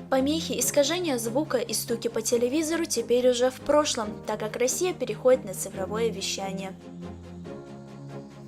Помехи, искажения звука и стуки по телевизору теперь уже в прошлом, так как Россия переходит на цифровое вещание.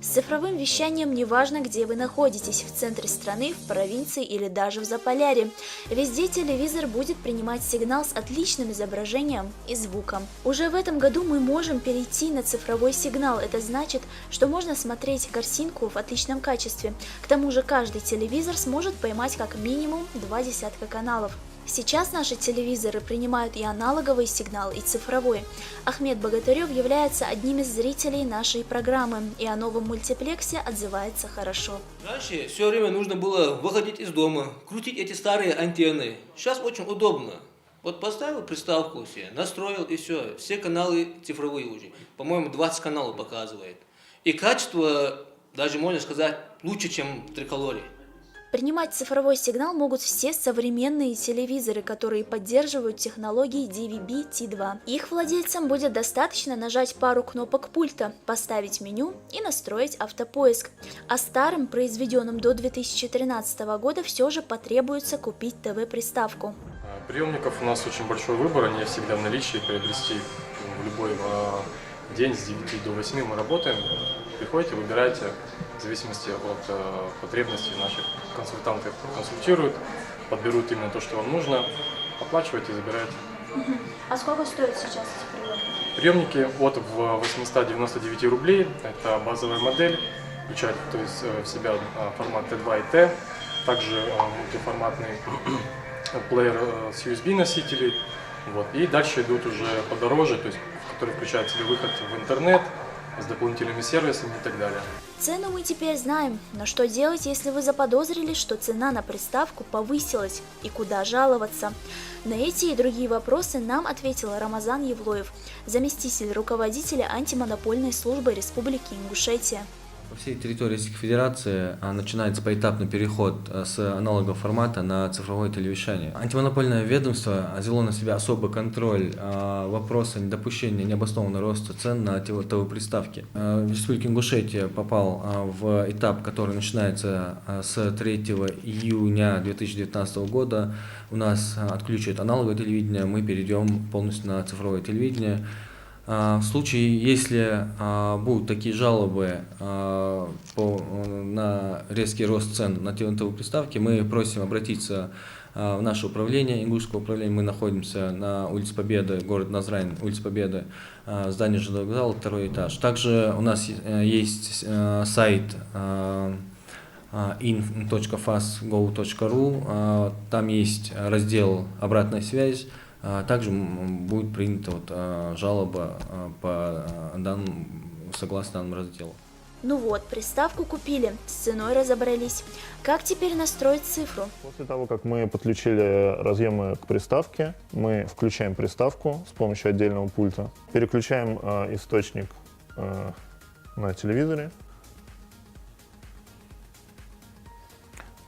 С цифровым вещанием неважно, где вы находитесь, в центре страны, в провинции или даже в Заполярье. Везде телевизор будет принимать сигнал с отличным изображением и звуком. Уже в этом году мы можем перейти на цифровой сигнал. Это значит, что можно смотреть картинку в отличном качестве. К тому же каждый телевизор сможет поймать как минимум 2 десятка каналов. Сейчас наши телевизоры принимают и аналоговый сигнал, и цифровой. Ахмед Богатырев является одним из зрителей нашей программы, и о новом мультиплексе отзывается хорошо. Раньше все время нужно было выходить из дома, крутить эти старые антенны. Сейчас очень удобно. Вот поставил приставку себе, настроил и все каналы цифровые уже. По-моему, 20 каналов показывает. И качество, даже можно сказать, лучше, чем в триколоре. Принимать цифровой сигнал могут все современные телевизоры, которые поддерживают технологии DVB-T2. Их владельцам будет достаточно нажать пару кнопок пульта, поставить меню и настроить автопоиск. А старым, произведенным до 2013 года, все же потребуется купить ТВ-приставку. Приемников у нас очень большой выбор, они всегда в наличии, приобрести в любой день с 9 до 8 мы работаем. Приходите, выбирайте, в зависимости от потребностей наших консультантов консультируют, подберут именно то, что вам нужно, оплачивайте и забирайте. А сколько стоят сейчас эти приемники? Приемники от 899 рублей, это базовая модель, включает в себя формат Т2 и Т, также мультиформатный плеер с USB носителей, и дальше идут уже подороже, то есть, которые включают в себя выход в интернет, с дополнительными сервисами и так далее. Цену мы теперь знаем, но что делать, если вы заподозрили, что цена на приставку повысилась, и куда жаловаться? На эти и другие вопросы нам ответил Рамазан Евлоев, заместитель руководителя антимонопольной службы Республики Ингушетия. По всей территории Российской Федерации начинается поэтапный переход с аналогового формата на цифровое телевещание. Антимонопольное ведомство взяло на себя особый контроль вопроса недопущения необоснованного роста цен на ТВ-приставки. Республика Ингушетия попал в этап, который начинается с 3 июня 2019 года. У нас отключат аналоговое телевидение, мы перейдем полностью на цифровое телевидение. В случае, если будут такие жалобы на резкий рост цен на ТВ-приставки, мы просим обратиться в наше управление, Ингушское управление. Мы находимся на улице Победы, город Назрань, улица Победы, здание ЖД вокзала, 2 этаж. Также у нас есть сайт in.fastgo.ru, там есть раздел «Обратная связь». Также будет принята жалоба согласно данному разделу. Ну вот, приставку купили, с ценой разобрались. Как теперь настроить цифру? После того, как мы подключили разъемы к приставке, мы включаем приставку с помощью отдельного пульта, переключаем источник на телевизоре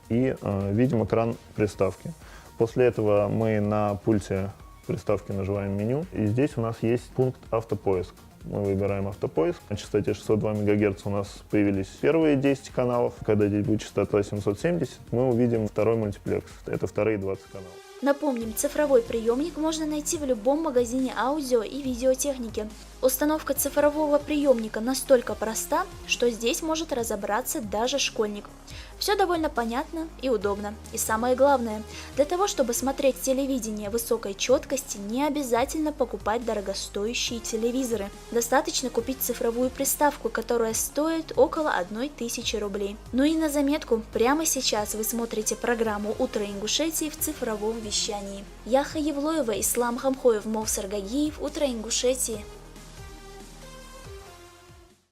и видим экран приставки. После этого мы на пульте приставки нажимаем меню, и здесь у нас есть пункт автопоиск. Мы выбираем автопоиск. На частоте 602 МГц у нас появились первые 10 каналов. Когда здесь будет частота 770, мы увидим второй мультиплекс. Это вторые 20 каналов. Напомним, цифровой приемник можно найти в любом магазине аудио и видеотехники. Установка цифрового приемника настолько проста, что здесь может разобраться даже школьник. Все довольно понятно и удобно. И самое главное, для того, чтобы смотреть телевидение высокой четкости, не обязательно покупать дорогостоящие телевизоры. Достаточно купить цифровую приставку, которая стоит около 1000 рублей. Ну и на заметку, прямо сейчас вы смотрите программу «Утро Ингушетии» в цифровом вещании. Яха Евлоева, Ислам Хамхоев, Мовсар Гагиев, «Утро Ингушетии».